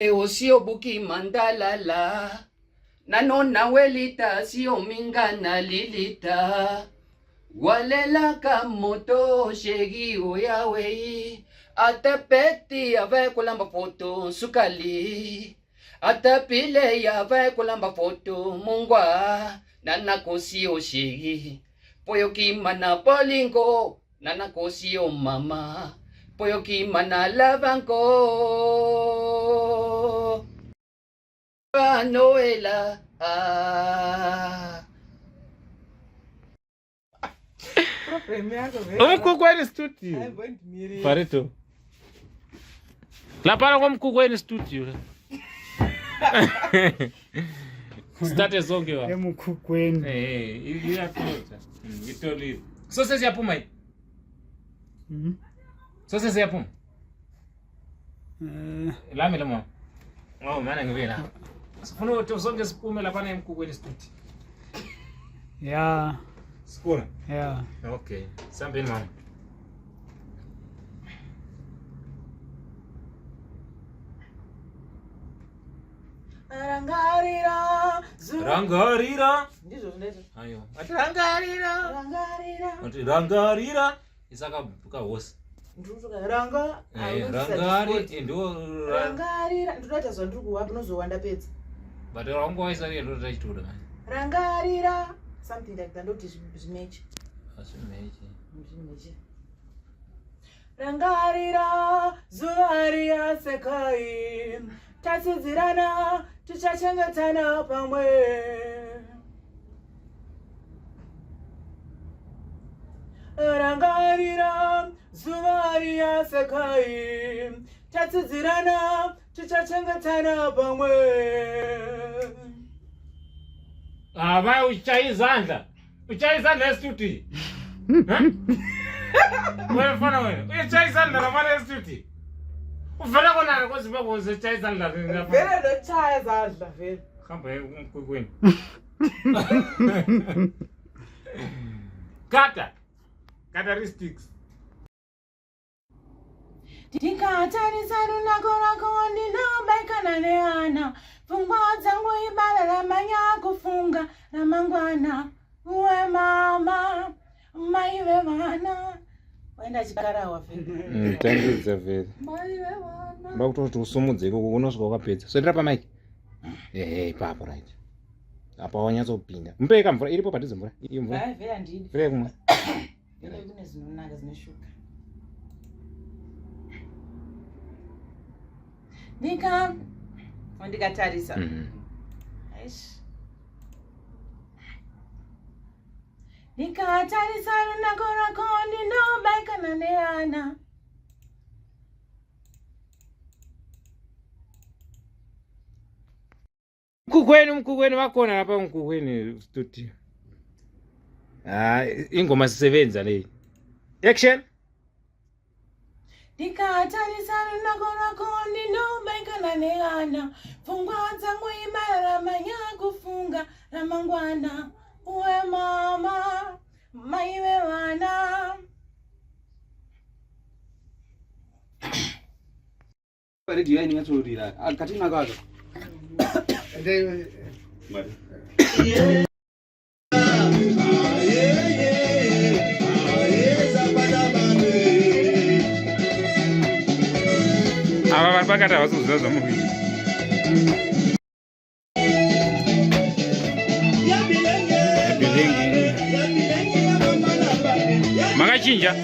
Osio buki mandalala nanona welita sio mingana lilita walela kamoto shegi oyawei atapeti ave kulamba foto sukali atapile ave kulamba foto mungwa nana kosio shegi poyo kimana polingo nana kosio mama poyo kimana lavango Noela Umkukweni studio. Pareto. La para kwa mkukweni studio. State zonge wa. Mkukweni. Ili kuota. Itoli. Sasa ya puma. Sasa ya puma. La mela. Oh, maana ngivela. Sifuna uzonge sipume lapha emkukweni studio. Yeah. Sifuna? Yeah. Okay. Sambeni mama. Rangarira. Rangarira. Ndizo zindeze. Ayo. Rangarira. Rangarira. Rangarira. Isaka buka hosi. Ndruka ranga. Rangari ndo rangarira. Ndinoita zvandiri kuwa unozowanda pedza. But rango isa ndo tachitura. Rangarira. Something like that. Ndoti zvimechi. Zvimechi. Rangarira. Zuvaria sekai. Tasidzirana. Tichachengetana pamwe. Rangarira. Zuvaria sekai. Tasidzirana. Tichachengetana pamwe. Vai uchaizandla. Uchaizandla studio. Wewe fana wewe. Uchaizandla na mara studio. Uvela kona kwaziba kuze uchaizandla ngapha. Vele ndo chaizandla vele. Hamba emkukweni. Characteristics. Ndikatarisana nako ndinobaikana neana pfungwa dzangu ibala ramanya kufunga ramangwana uwe mama mai vevana waenda chikarawa vele Tangidza vele mai vevana bakutoti usumudze ikoko unosvika wakapedza swedera pamaiki ipapo right apa wanyatsopinda mupeka mvura iripo padhuze mvura iyo mvura vele handidi vele kumwe vele kune zinonaka zinoshuka ndikatarisa ndikatarisa runako rako ndinobaikana neana mkukweni vakona lapa mkukweni studio ingoma sisebenza leyi action ndikatarisa runako rako ndinobaikana neana pfungwa dzangu ibala ramanya kufunga ramangwana uwe mama mai vevana redio yaini ngatsorira akatina kaga ava vari pakati havasiziva zvamuviri makachinja